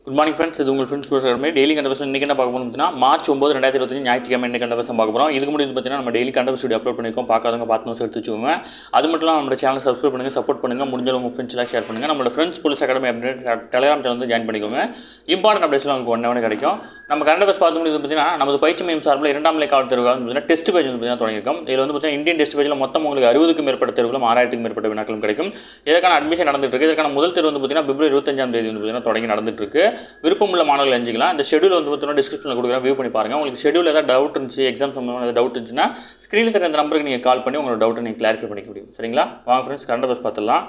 Good morning friends. இது உங்கள் friends பேசுகிற டெய்லி கண்டவர்ஷன் இன்றைக்கி என்ன பார்க்க போகிறோம் அப்படின்னா மார்ச் 9 2025 ஞாயிற்றுக்கிழமை இன்றைக்கி கண்டவர்ஷன் பார்க்க போகிறோம். இதுக்கு முன்னாடி பார்த்தீங்கன்னா நம்ம டெய்லி கண்டவர்ஸ் வீடியோ அப்லோட் பண்ணியிருக்கோம். பார்க்காதவங்க பார்த்து நோட்ஸ் எடுத்து வச்சுக்கோங்க. அது மட்டும் இல்லாமல் நம்ம சேனல் சப்ஸ்கிரைப் பண்ணுங்கள், சப்போர்ட் பண்ணுங்கள், முடிஞ்ச உங்கள் ஃப்ரெண்ட்ஸ்லாம் ஷேர் பண்ணுங்கள். நம்மளோட ஃப்ரெண்ட்ஸ் போலீஸ் அகாடமி அப்படின்னு டெலிகிராம் சேனல் வந்து ஜாயின் பண்ணிக்கோங்க. இம்பார்ட்டன்ட் அப்டேட்ஸ்லாம் உங்களுக்கு ஒன்றே கிடைக்கும். நம்ம கண்டவர்ஸ் பார்த்து முடியுது பார்த்தீங்கன்னா நமது பயிற்சி மையம் சார்பில் 2ஆம் நிலை காவல் தேர்வுகள் பார்த்தீங்கன்னா டெஸ்ட் பேஜ் வந்து பார்த்தீங்கன்னா தொடங்கியிருக்கோம். இதில் வந்து பார்த்தீங்கன்னா இந்தியன் டெஸ்ட் பேஜில் மொத்தம் உங்களுக்கு 60க்கும் மேற்பட்ட தேர்வுகளும் 6000க்கும் மேற்பட்ட வினாக்களும் கிடைக்கும். இதற்கான அட்மிஷன் நடந்துட்டு இருக்கு. இதற்கான முதல் தேர்வு வந்து பார்த்தீங்கன்னா பிப்ரவரி 25ஆம் தேதி வந்து பார்த்தீங்கன்னா தொடங்கி நடந்துட்டு இருக்கு. விருப்பமுள்ள மாணவர்கள் அஞ்சிக்கலாம். இந்த ஷெடியூல் வந்து பார்த்தீங்கன்னா டிஸ்கிரிப்ஷனில் கொடுக்குறேன், வியூ பண்ணி பாருங்கள். உங்களுக்கு ஷெடியூல் ஏதாவது டவுட் இருந்துச்சு, எக்ஸாம் சம்பந்தமான ஏதாவது டவுட் இருந்துச்சுன்னா ஸ்க்ரீனில் தர இந்த நம்பருக்கு நீங்கள் கால் பண்ணி உங்களோட டவுட்டை நீங்கள் கிளாரிஃபை பண்ணிக்க முடியும். சரிங்களா? வாங்க ஃப்ரெண்ட்ஸ், கரண்ட் அஃபேர்ஸ் பார்த்துடலாம்.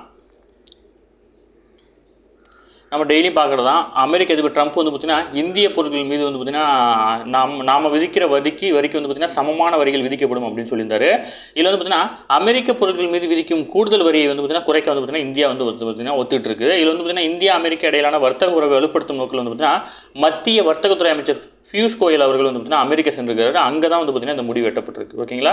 நம்ம டெய்லியும் பார்க்குறது தான். அமெரிக்க அதிபர் ட்ரம்ப் வந்து பார்த்தீங்கன்னா இந்திய பொருட்கள் மீது வந்து பார்த்தீங்கன்னா நாம் விதிக்கிற வரிக்கு வந்து பார்த்தீங்கன்னா சமமான வரிகள் விதிக்கப்படும் அப்படின்னு சொல்லியிருந்தாரு. இதில் வந்து பார்த்தீங்கன்னா அமெரிக்க பொருட்கள் மீது விதிக்கும் கூடுதல் வரியை வந்து பார்த்தீங்கன்னா குறைக்க வந்து பார்த்தீங்கன்னா இந்தியா வந்து பார்த்தீங்கன்னா ஒத்துட்டு இருக்கு. இதில் வந்து பார்த்தீங்கன்னா இந்தியா அமெரிக்கா இடையிலான வர்த்தக உறவை வலுப்படுத்தும் நோக்கில் வந்து பார்த்தீங்கன்னா மத்திய வர்த்தகத்துறை அமைச்சர் பியூஷ் கோயல் அவர்கள் வந்து பார்த்தீங்கன்னா அமெரிக்கா சென்றிருக்காரு. அங்கே தான் வந்து பார்த்தீங்கன்னா இந்த முடிவு எட்டப்பட்டிருக்கு. ஓகேங்களா?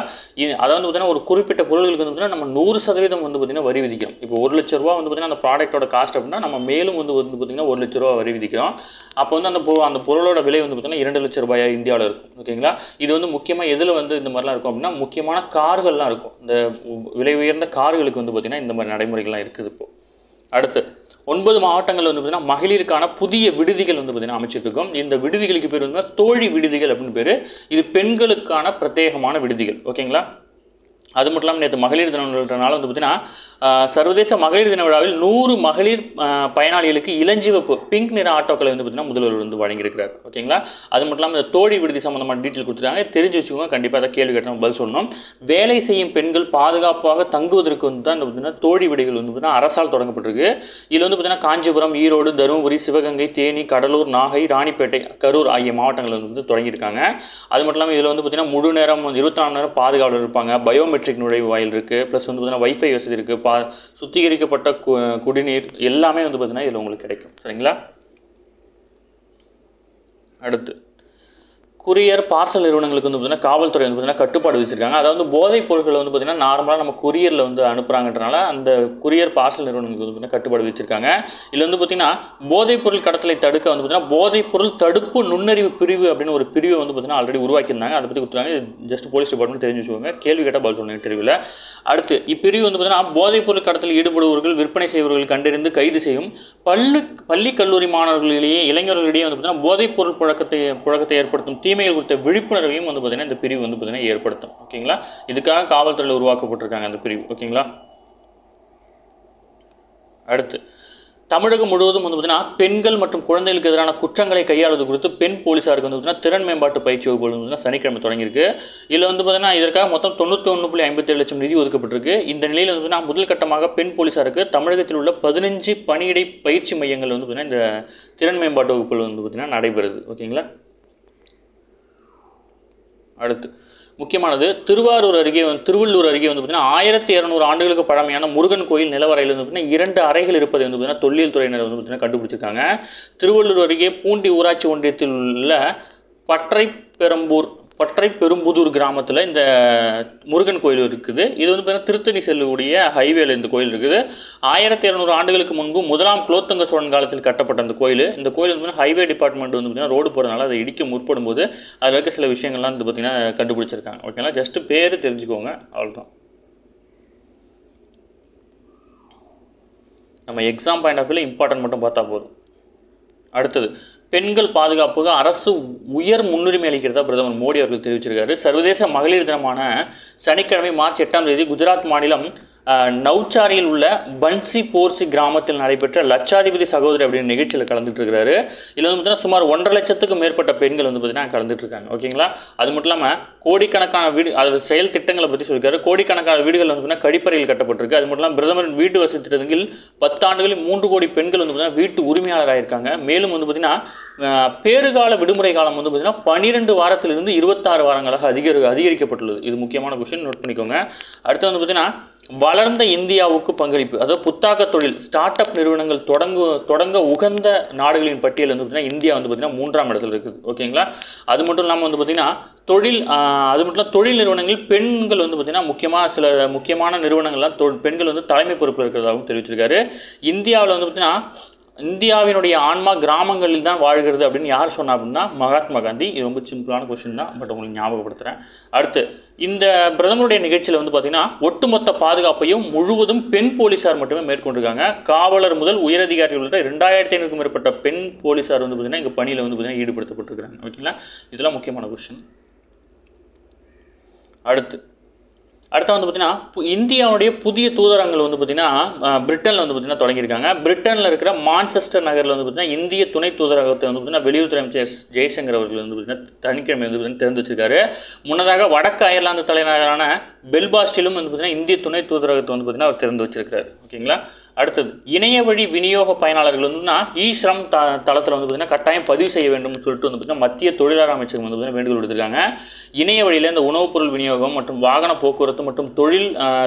அதை வந்து பார்த்தீங்கன்னா ஒரு குறிப்பிட்ட பொருட்களுக்கு வந்து பார்த்தீங்கன்னா நம்ம 100% வந்து பார்த்தீங்கன்னா வரி விதிக்கிறோம். இப்போ 1 லட்ச ரூபா வந்து பார்த்தீங்கன்னா அந்த ப்ராடக்ட்டோட காஸ்ட் அப்படின்னா நம்ம மேலும் வந்து பார்த்தீங்கன்னா 1 லட்ச ரூபா வரி விதிக்கிறோம். அப்போ வந்து அந்த பொருளோட விலை வந்து பார்த்தீங்கன்னா 2 லட்ச ரூபாயா இந்தியாவில் இருக்கும். ஓகேங்களா? இது வந்து முக்கியமாக எதில் வந்து இந்த மாதிரிலாம் இருக்கும் அப்படின்னா முக்கியமான கார்கள்லாம் இருக்கும். இந்த விலை உயர்ந்த கார்களுக்கு வந்து பார்த்தீங்கன்னா இந்த மாதிரி நடைமுறைகள்லாம் இருக்குது. இப்போ அடுத்து 9 மாவட்டங்கள் வந்து பார்த்தீங்கன்னா மகளிருக்கான புதிய விடுதிகள் வந்து பார்த்தீங்கன்னா அமைச்சிட்டு இருக்கோம். இந்த விடுதிகளுக்கு பேர் வந்து தோழி விடுதிகள் அப்படின்னு பேர். இது பெண்களுக்கான பிரத்யேகமான விடுதிகள். ஓகேங்களா? அது மட்டும் இல்லாமல் நேற்று மகளிர் தினம்ன்றனால வந்து பார்த்தீங்கன்னா சர்வதேச மகளிர் தின விழாவில் 100 மகளிர் பயனாளிகளுக்கு இளஞ்சிவப்பு பிங்க் நிற ஆட்டோக்களை வந்து பார்த்தீங்கன்னா முதல்வர் வந்து வழங்கியிருக்கிறார். ஓகேங்களா? அது மட்டும் இல்லாமல் இந்த தோழி விடுதி சம்மந்தமான டீட்டெயில் கொடுத்துருக்காங்க. தெரிஞ்சு வச்சுக்கோங்க. கண்டிப்பாக அதை கேள்வி கேட்டால் பதில் சொல்லணும். வேலை செய்யும் பெண்கள் பாதுகாப்பாக தங்குவதற்கு வந்து தான் இந்த பார்த்தீங்கன்னா தோழி விடுதிகள் வந்து பார்த்தீங்கன்னா அரசால் தொடங்கப்பட்டிருக்கு. இதில் வந்து பார்த்தீங்கன்னா காஞ்சிபுரம், ஈரோடு, தருமபுரி, சிவகங்கை, தேனி, கடலூர், நாகை, ராணிப்பேட்டை, கரூர் ஆகிய மாவட்டங்கள் வந்து தொடங்கியிருக்காங்க. அது மட்டும் இல்லாமல் இதில் வந்து பார்த்தீங்கன்னா முழு நேரம் 24 மணி நேரம் பாதுகாவலர் இருப்பாங்க. பயோமெட்ரிக் நுழைவு வாயில் இருக்குது. ப்ளஸ் வந்து பார்த்தீங்கன்னா வைஃபை வசதி இருக்குது. சுத்திகரிக்கப்பட்ட குடிநீர் எல்லாமே வந்து பார்த்தீங்கன்னா இதில் உங்களுக்கு கிடைக்கும். சரிங்களா? அடுத்து குரியர் பார்சல் நிறுவனங்களுக்கு வந்து பார்த்தீங்கன்னா காவல்துறை வந்து பார்த்தீங்கன்னா கட்டுப்பாடு வச்சுருக்காங்க. அதாவது போதைப் பொருட்களை வந்து பார்த்தீங்கன்னா நார்மலாக நம்ம குரியரில் வந்து அனுப்புகிறாங்கன்றனால அந்த குரியர் பார்சல் நிறுவனங்களுக்கு வந்து பார்த்தீங்கன்னா கட்டுப்பாடு வச்சுருக்காங்க. இதில் வந்து பார்த்தீங்கன்னா போதைப் பொருள் கடத்தலை தடுக்க வந்து பார்த்தீங்கன்னா போதைப் பொருள் தடுப்பு நுண்ணறிவு பிரிவு அப்படின்னு ஒரு பிரிவை வந்து பார்த்தீங்கன்னா ஆல்ரெடி உருவாக்கியிருந்தாங்க. அதை பற்றி கொடுத்துருக்காங்க. ஜஸ்ட் போலீஸ் டிபார்ட்மெண்ட் தெரிஞ்சு வச்சுக்கோங்க. கேள்வி கேட்டால் பதில் சொல்லுங்கள் இன்டர்வியூவில். அடுத்து இப்பிரிவு வந்து பார்த்தீங்கன்னா போதைப் பொருள் கடத்தலில் ஈடுபடுபவர்கள், விற்பனை செய்பவர்கள் கண்டறிந்து கைது செய்யும். பள்ளி கல்லூரி மாணவர்களிடையே, இளைஞர்களிடையே வந்து பார்த்தீங்கன்னா போதைப் பொருள் புழக்கத்தை ஏற்படுத்தும் தீமைகள் குறித்த விழிப்புணர்வையும் வந்து பார்த்தீங்கன்னா இந்த பிரிவு வந்து பார்த்தீங்கன்னா ஏற்படுத்தும். ஓகேங்களா? இதுக்காக காவல்துறையில் உருவாக்கப்பட்டிருக்காங்க அந்த பிரிவு. ஓகேங்களா? அடுத்து தமிழகம் முழுவதும் வந்து பார்த்தீங்கன்னா பெண்கள் மற்றும் குழந்தைகளுக்கு எதிரான குற்றங்களை கையாளுவது குறித்து பெண் போலீஸாருக்கு வந்து பார்த்தீங்கன்னா திறன் மேம்பாட்டு பயிற்சி வகுப்புகள் வந்து சனிக்கிழமை தொடங்கியிருக்கு. இதில் வந்து பார்த்தீங்கன்னா இதற்காக மொத்தம் 91.57 லட்சம் நிதி ஒதுக்கப்பட்டிருக்கு. இந்த நிலையில் வந்து பார்த்தீங்கன்னா முதல் கட்டமாக பெண் போலீஸாருக்கு தமிழகத்தில் உள்ள 15 பணியிடை பயிற்சி மையங்கள் வந்து பார்த்தீங்கன்னா இந்த திறன் மேம்பாட்டு வகுப்புகள் வந்து பார்த்தீங்கன்னா நடைபெறுது. ஓகேங்களா? அடுத்து முக்கியமானது திருவள்ளூர் அருகே வந்து பார்த்தீங்கன்னா 1200 ஆண்டுகளுக்கு பழமையான முருகன் கோயில் நிலவரையில் வந்து பார்த்தீங்கன்னா 2 அறைகள் இருப்பதை வந்து பார்த்தீங்கன்னா தொல்லியல் துறையினர் வந்து பார்த்தீங்கன்னா கண்டுபிடிச்சிருக்காங்க. திருவள்ளூர் அருகே பூண்டி ஊராட்சி ஒன்றியத்தில் உள்ள பற்றைப்பெரும்புதூர் கிராமத்தில் இந்த முருகன் கோயில் இருக்குது. இது வந்து பார்த்தீங்கன்னா திருத்தணி செல்லக்கூடிய ஹைவேல இந்த கோயில் இருக்குது. 1200 ஆண்டுகளுக்கு முன்பு 1ஆம் குலோத்துங்க சோழன் காலத்தில் கட்டப்பட்ட அந்த கோயில். இந்த கோயில் வந்து ஹைவே டிபார்ட்மெண்ட் வந்து பார்த்தீங்கன்னா ரோடு போகிறதுனால அதை இடிக்க முற்படும் போது அதில் இருக்க சில விஷயங்கள்லாம் வந்து பார்த்தீங்கன்னா கண்டுபிடிச்சிருக்காங்க. ஓகேங்களா? ஜஸ்ட் பேர் தெரிஞ்சுக்கோங்க, அவ்வளோதான். நம்ம எக்ஸாம் பாயிண்ட் ஆஃப் வியூவில் இம்பார்ட்டன்ட் மட்டும் பார்த்தா போதும். அடுத்தது பெண்கள் பாதுகாப்புக்கு அரசு உயர் முன்னுரிமை அளிக்கிறதா பிரதமர் மோடி அவர்கள் தெரிவிச்சிருக்காரு. சர்வதேச மகளிர் தினமான சனிக்கிழமை மார்ச் 8ஆம் தேதி குஜராத் மாநிலம் நவ்சாரியில் உள்ள பன்சி போர்சி கிராமத்தில் நடைபெற்ற லட்சாதிபதி சகோதரி அப்படின்னு நிகழ்ச்சியில் கலந்துட்டு இருக்கிறாரு. இதில் வந்து பார்த்தீங்கன்னா சுமார் 1.5 லட்சத்துக்கும் மேற்பட்ட பெண்கள் வந்து பார்த்தீங்கன்னா கலந்துட்டு இருக்காங்க. ஓகேங்களா? அது மட்டும் இல்லாமல் கோடிக்கணக்கான வீடு, அதாவது செயல் திட்டங்களை பற்றி சொல்லியிருக்காரு. கோடிக்கணக்கான வீடுகள் வந்து பார்த்தீங்கன்னா கழிப்பறையில் கட்டப்பட்டிருக்கு. அது மட்டும் இல்லாமல் பிரதமரின் வீட்டு வசதி திட்டத்தில் 10 ஆண்டுகளில் 3 கோடி பெண்கள் வந்து பார்த்தீங்கன்னா வீட்டு உரிமையாளராக இருக்காங்க. மேலும் வந்து பார்த்தீங்கன்னா பேறுகால விடுமுறை காலம் வந்து பார்த்தீங்கன்னா 12 வாரத்திலிருந்து 26 வாரங்களாக அதிகரிக்கப்பட்டுள்ளது. இது முக்கியமான கொஸ்டின், நோட் பண்ணிக்கோங்க. அடுத்து வந்து பார்த்தீங்கன்னா வளர்ந்த இந்தியாவுக்கு பங்களிப்பு, அதாவது புத்தாக்க தொழில் ஸ்டார்ட் அப் நிறுவனங்கள் தொடங்க உகந்த நாடுகளின் பட்டியல் வந்து பார்த்தீங்கன்னா இந்தியா வந்து பார்த்தீங்கன்னா 3ஆம் இடத்துல இருக்குது. ஓகேங்களா? அது மட்டும் இல்லாமல் வந்து பார்த்தீங்கன்னா தொழில் நிறுவனங்கள் பெண்கள் வந்து பார்த்தீங்கன்னா சில முக்கியமான நிறுவனங்கள்லாம் பெண்கள் வந்து தலைமை பொறுப்பில் இருக்கிறதாகவும் தெரிவிச்சிருக்காரு. இந்தியாவில் வந்து பார்த்தீங்கன்னா இந்தியாவினுடைய ஆன்மா கிராமங்களில் தான் வாழ்கிறது அப்படின்னு யார் சொன்னா அப்படின்னா மகாத்மா காந்தி. இது ரொம்ப சிம்பிளான கொஸ்டின் தான், பட் உங்களுக்கு ஞாபகப்படுத்துகிறேன். அடுத்து, இந்த பிரதமருடைய நிகழ்ச்சியில் வந்து பார்த்தீங்கன்னா ஒட்டுமொத்த பாதுகாப்பையும் முழுவதும் பெண் போலீஸார் மட்டுமே மேற்கொண்டிருக்காங்க. காவலர் முதல் உயரதிகாரிகள் உள்ள 2500க்கும் மேற்பட்ட பெண் போலீஸார் வந்து பார்த்தீங்கன்னா இங்கே பணியில் வந்து பார்த்தீங்கன்னா ஈடுபடுத்தப்பட்டிருக்கிறாங்க. ஓகேங்களா, இதெல்லாம் முக்கியமான கொஸ்டின். அடுத்து வந்து பார்த்தீங்கன்னா இந்தியாவுடைய புதிய தூதரகங்கள் வந்து பார்த்தீங்கன்னா பிரிட்டனில் வந்து பார்த்தீங்கன்னா தொடங்கியிருக்காங்க. பிரிட்டனில் இருக்கிற மான்செஸ்டர் நகரில் வந்து பார்த்தீங்கன்னா இந்திய துணை தூதரகத்தை வந்து பார்த்தீங்கன்னா வெளியுறவுத்துறை அமைச்சர் ஜெய்சங்கர் அவர்கள் வந்து பார்த்தீங்கன்னா சனிக்கிழமை வந்து பார்த்தீங்கன்னா திறந்து வச்சிருக்காரு. முன்னதாக வடக்கு அயர்லாந்து தலைநகரான பெல்பாஸ்டிலும் வந்து பார்த்தீங்கன்னா இந்திய துணை தூதரகத்தை வந்து பார்த்தீங்கன்னா அவர் திறந்து வச்சிருக்காரு. ஓகேங்களா. அடுத்தது, இணைய வழி விநியோக பயனாளர்கள் வந்துன்னா ஈஸ்ரம் தளத்தில் வந்து பார்த்தீங்கன்னா கட்டாயம் பதிவு செய்ய வேண்டும் சொல்லிட்டு வந்து பார்த்தீங்கன்னா மத்திய தொழிலாளர் அமைச்சகம் வந்து பார்த்தீங்கன்னா வேண்டுகோள் விடுத்திருக்காங்க. இணைய வழியில் இந்த உணவுப் பொருள் விநியோகம் மற்றும் வாகன போக்குவரத்து மற்றும்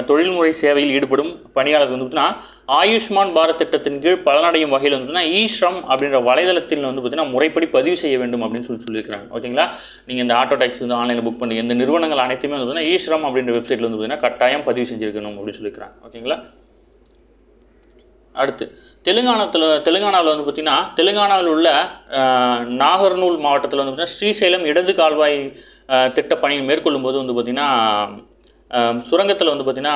தொழில்முறை சேவையில் ஈடுபடும் பணியாளர்கள் வந்து பார்த்தீங்கன்னா ஆயுஷ்மான் பாரத் திட்டத்தின் கீழ் பலனடையும் வகையில் வந்து பார்த்தீங்கன்னா ஈஸ்ரம் அப்படின்ற வலைதளத்தில் வந்து பார்த்தீங்கன்னா முறைப்படி பதிவு செய்ய வேண்டும் அப்படின்னு சொல்லியிருக்காங்க. ஓகேங்களா. நீங்கள் இந்த ஆட்டோ டாக்ஸி வந்து ஆன்லைனில் புக் பண்ணி இந்த நிறுவனங்கள் அனைத்துமே வந்து பார்த்தீங்கன்னா ஈஸ்ரம் அப்படின்ற வெப்சைட்டில் வந்து பார்த்தீங்கன்னா கட்டாயம் பதிவு செஞ்சிருக்கணும் அப்படின்னு சொல்லியிருக்காங்க. ஓகேங்களா. அடுத்து, தெலுங்கானாவில் வந்து பார்த்திங்கன்னா தெலுங்கானாவில் உள்ள நாகர்னூல் மாவட்டத்தில் வந்து பார்த்திங்கன்னா ஸ்ரீசைலம் இடது கால்வாய் திட்ட பணியை மேற்கொள்ளும் போது வந்து பார்த்திங்கன்னா சுரங்கத்தில் வந்து பார்த்திங்கன்னா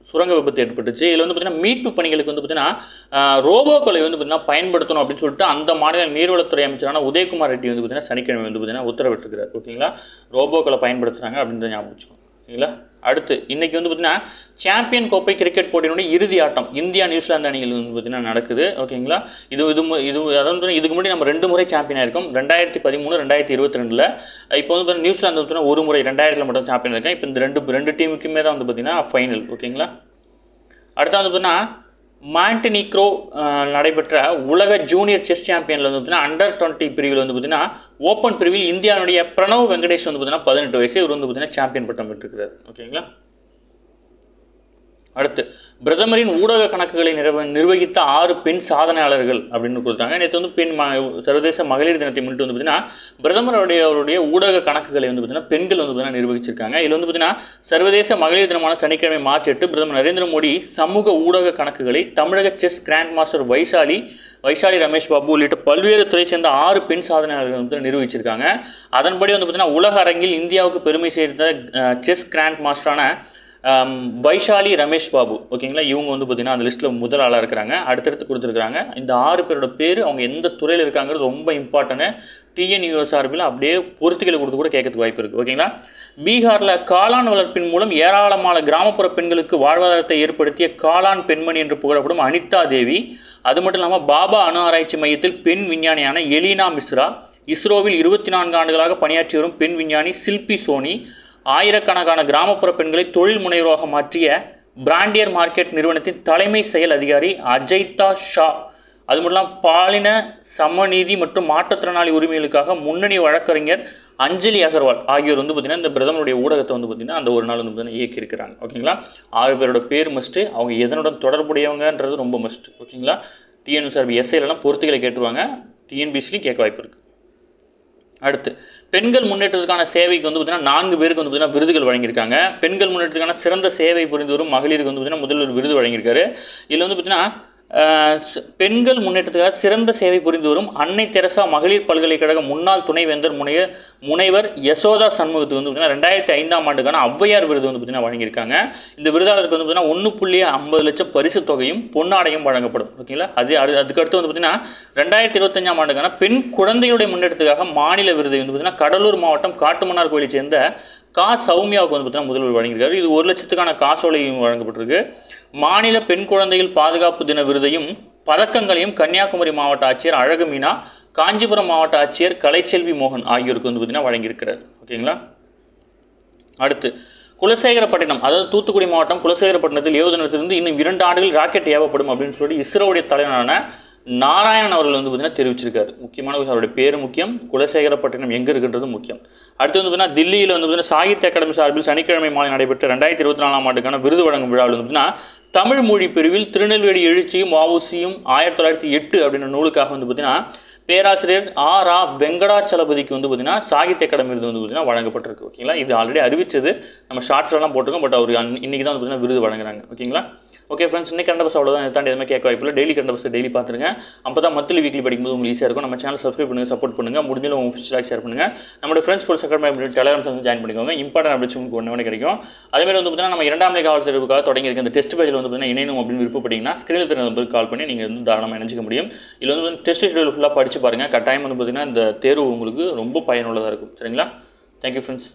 சுரங்க விபத்து ஏற்பட்டுச்சு. இதில் வந்து பார்த்திங்கன்னா மீட்பு பணிகளுக்கு வந்து பார்த்திங்கன்னா ரோபோக்களை வந்து பார்த்திங்கன்னா பயன்படுத்தணும் அப்படின்னு சொல்லிட்டு அந்த மாநில நீர்வளத்துறை அமைச்சரான உதயகுமார் ரெட்டி வந்து பார்த்திங்கன்னா சனிக்கிழமை வந்து பார்த்திங்கன்னா உத்தரவிட்டிருக்கிறார். ஓகேங்களா. ரோபோக்களை பயன்படுத்துகிறாங்க அப்படின்றத ஞாபகம் வச்சுக்கோங்க. ஓகேங்களா. அடுத்து, இன்றைக்கி வந்து பார்த்திங்கன்னா சாம்பியன் கோப்பை கிரிக்கெட் போட்டியினுடைய இறுதி ஆட்டம் இந்தியா நியூசிலாந்து அணிகள் வந்து பார்த்திங்கன்னா நடக்குது. ஓகேங்களா. அதாவது இதுக்கு முன்னாடி நம்ம 2 முறை சாம்பியனாக இருக்கோம். 2013, 2022. இப்போ வந்து பார்த்தீங்கன்னா நியூசிலாந்து வந்து ஒரு முறை 2000 மட்டும் சாம்பியன் இருக்கேன். இப்போ இந்த ரெண்டு டீமுக்குமே தான் வந்து பார்த்திங்கன்னா ஃபைனல். ஓகேங்களா. அடுத்து வந்து பார்த்திங்கன்னா மாண்டெனிக்ரோ நடைபெற்ற உலக ஜூனியர் செஸ் சாம்பியனில் வந்து பார்த்தீங்கன்னா அண்டர் 20 பிரிவில் வந்து பார்த்தீங்கன்னா ஓப்பன் பிரிவில் இந்தியாவுடைய பிரணவ் வெங்கடேஷ் வந்து பார்த்தீங்கன்னா 18 வயசு இவர் வந்து பார்த்தீங்கன்னா சாம்பியன் பட்டம் பெற்றிருக்கிறார். ஓகேங்களா. அடுத்து, பிரதமரின் ஊடக கணக்குகளை நிர்வகித்த 6 பெண் சாதனையாளர்கள் அப்படின்னு கொடுத்தாங்க. நேற்று வந்து சர்வதேச மகளிர் தினத்தை முன்னிட்டு வந்து பார்த்தீங்கன்னா பிரதமர் அவருடைய ஊடக கணக்குகளை வந்து பார்த்தீங்கன்னா பெண்கள் வந்து பார்த்தீங்கன்னா நிர்வகிச்சிருக்காங்க. இதில் வந்து பார்த்தீங்கன்னா சர்வதேச மகளிர் தினமான சனிக்கிழமை மார்ச் 8 பிரதமர் நரேந்திர மோடி சமூக ஊடக கணக்குகளை தமிழக chess grand master Vaishali Ramesh Babu உள்ளிட்ட பல்வேறு துறை சேர்ந்த 6 பெண் சாதனையாளர்கள் வந்து நிர்வகிச்சிருக்காங்க. அதன்படி வந்து பார்த்தீங்கன்னா உலக அரங்கில் இந்தியாவுக்கு பெருமை சேர்ந்த செஸ் கிராண்ட் மாஸ்டரான வைஷாலி ரமேஷ் பாபு. ஓகேங்களா. இவங்க வந்து பார்த்தீங்கன்னா அந்த லிஸ்ட்டில் முதல் ஆளாக இருக்கிறாங்க. அடுத்தடுத்து கொடுத்துருக்காங்க. இந்த 6 பேரோட பேர் அவங்க எந்த துறையில் இருக்காங்கிறது ரொம்ப இம்பார்ட்டன்ட்டு. டிஎன்யூ சார்பில் அப்படியே பொறுத்துக்களை கொடுத்து கூட கேட்கறதுக்கு வாய்ப்பு இருக்குது. ஓகேங்களா. பீகாரில் காளான் வளர்ப்பின் மூலம் ஏராளமான கிராமப்புற பெண்களுக்கு வாழ்வாதாரத்தை ஏற்படுத்திய காளான் பெண்மணி என்று புகழப்படும் அனிதா தேவி, அது மட்டும் இல்லாமல் பாபா அணு ஆராய்ச்சி மையத்தில் பெண் விஞ்ஞானியான எலினா மிஸ்ரா, இஸ்ரோவில் 24 ஆண்டுகளாக பணியாற்றி வரும் பெண் விஞ்ஞானி சில்பி சோனி, ஆயிரக்கணக்கான கிராமப்புற பெண்களை தொழில் முனைவராக மாற்றிய பிராண்டியர் மார்க்கெட் நிறுவனத்தின் தலைமை செயல் அதிகாரி அஜய்தா ஷா, அது மட்டும் இல்லாமல் பாலின சமநீதி மற்றும் மாற்றுத்திறனாளி உரிமைகளுக்காக முன்னணி வழக்கறிஞர் அஞ்சலி அகர்வால் ஆகியோர் வந்து பார்த்திங்கன்னா இந்த பிரதமருடைய ஊடகத்தை வந்து பார்த்திங்கன்னா அந்த ஒரு நாள் வந்து பார்த்திங்கன்னா இயக்கியிருக்கிறாங்க. ஓகேங்களா. 6 பேரோட பேர் மஸ்ட்டு, அவங்க எதனுடன் தொடர்புடையவங்கன்றது ரொம்ப மஸ்ட்டு. ஓகேங்களா. டிஎன்யூ சார்பி எஸ்ஐலலாம் பொறுத்துக்களை கேட்டுருவாங்க, டிஎன்பிசிலையும் கேட்க வாய்ப்பு இருக்குது. அடுத்து, பெண்கள் முன்னேற்றத்துக்கான சேவைக்கு வந்து பார்த்திங்கன்னா 4 பேருக்கு வந்து பார்த்திங்கன்னா விருதுகள் வழங்கியிருக்காங்க. பெண்கள் முன்னேற்றத்துக்கான சிறந்த சேவை புரிந்து வரும் மகளிருக்கு வந்து பார்த்திங்கன்னா முதல்வர் விருது வழங்கியிருக்காரு. இதில் வந்து பார்த்திங்கன்னா பெண்கள் முன்னேற்றத்துக்காக சிறந்த சேவை புரிந்து வரும் அன்னை தெரசா மகளிர் பல்கலைக்கழக முன்னாள் துணைவேந்தர் முனைவர் யசோதா சண்முகத்துக்கு வந்து பார்த்திங்கன்னா 2005ஆம் ஆண்டுக்கான ஔவையார் விருது வந்து பார்த்திங்கன்னா வழங்கியிருக்காங்க. இந்த விருதாளருக்கு வந்து பார்த்திங்கன்னா 1.50 லட்சம் பரிசு தொகையும் பொன்னாடையும் வழங்கப்படும். ஓகேங்களா. அதுக்கடுத்து வந்து பார்த்திங்கன்னா 2025ஆம் ஆண்டுக்கான பெண் குழந்தைகளுடைய முன்னேற்றத்துக்காக மாநில விருது வந்து பார்த்திங்கன்னா கடலூர் மாவட்டம் காட்டுமன்னார் கோயிலை சேர்ந்த சௌமியாவுக்கு வந்து பார்த்திங்கன்னா முதல்வர் வழங்கியிருக்காரு. இது 1 லட்சத்துக்கான காசோலையும் வழங்கப்பட்டிருக்கு. மாநில பெண் குழந்தைகள் பாதுகாப்பு தின விருதையும் பதக்கங்களையும் கன்னியாகுமரி மாவட்ட ஆட்சியர் அழகு மீனா, காஞ்சிபுரம் மாவட்ட ஆட்சியர் கலைச்செல்வி மோகன் ஆகியோருக்கு வந்து பார்த்திங்கன்னா வழங்கியிருக்கிறார். ஓகேங்களா. அடுத்து, குலசேகரப்பட்டினம், அதாவது தூத்துக்குடி மாவட்டம் குலசேகரப்பட்டினத்தில் ஏவுதளத்திலிருந்து இன்னும் 2 ஆண்டுகள் ராக்கெட் ஏவப்படும் அப்படின்னு சொல்லி இஸ்ரோவுடைய தலைவரான நாராயணன் அவர்கள் வந்து பார்த்திங்கன்னா தெரிவிச்சிருக்காரு. முக்கியமான விஷயம், அவருடைய பேர் முக்கியம், குலசேகரப்பட்டினம் எங்கே இருக்குன்றது முக்கியம். அடுத்து வந்து பார்த்திங்கன்னா தில்லியில் வந்து பார்த்திங்கன்னா சாகித்ய அகாடமி சார்பில் சனிக்கிழமை மாலை நடைபெற்ற 2024ஆம் ஆண்டுக்கான விருது வழங்கும் விழாவில் வந்து பார்த்திங்கன்னா தமிழ் மொழி பிரிவில் திருநெல்வேலி எழுச்சியும் வஉசியும் 1908 அப்படின்ற நூலுக்காக வந்து பார்த்திங்கன்னா பேராசிரியர் ஆ.ரா. வெங்கடாச்சலபதிக்கு வந்து பார்த்தீங்கன்னா சாகித்ய அகாடமி விருது வந்து பார்த்தீங்கன்னா வழங்கப்பட்டிருக்கு. ஓகேங்களா, இது ஆல்ரெடி அறிவிச்சது, நம்ம ஷார்ட்ஸ்லாம் போட்டிருக்கோம். பட் அவர் இன்னைக்கு தான் வந்து பார்த்தீங்கன்னா விருது வழங்குறாங்க. ஓகேங்களா. ஓகே ஃப்ரெண்ட்ஸ், இன்னைக்கு கரண்ட் பஸ் அவ்வளோதான். இதை தாண்டி எதுவுமே கேட்க வாய்ப்பில்லை. டெய்லி கரண்ட் பஸ் டெய்லி பார்த்துருங்க. அப்போ தான் மந்த்லி வீக்லி படிக்கும்போது உங்களுக்கு ஈஸியாக இருக்கும். நம்ம சேனல் சப்ஸ்கிரைப் பண்ணுங்கள், சப்போர்ட் பண்ணுங்கள். முடிஞ்சாலும் உங்கள் ஃப்ரெண்ட்ஸ்க்கு ஷேர் பண்ணுங்கள். நம்மளோட friends force academy Telegram channel join பண்ணிக்கோங்க. இம்பார்ட்டன் அப்டேட்ஸ் உங்களுக்கு ஒன்று கிடைக்கும். அதேமாதிரி வந்து பார்த்தீங்கன்னா நம்ம 2ஆம் நிலை காவல் தேர்வுக்காக தொடங்கியிருக்க இந்த டெஸ்ட் பேஜில் வந்து பார்த்தீங்கன்னா இணையணும் அப்படின்னு விருப்பப்பட்டீங்கன்னா ஸ்க்ரீனில் தெரிஞ்ச நம்பருக்கு கால் பண்ணி நீங்கள் வந்து தாராளமாக இணைச்சிக்க முடியும். இதில் வந்து டெஸ்ட் ஷெடியூல் ஃபுல்லாக படித்து பாருங்கள். கட்டாயம் வந்து பார்த்தீங்கன்னா இந்த தேர்வு உங்களுக்கு ரொம்ப பயனுள்ளதாக இருக்கும். சரிங்களா. Thank you friends.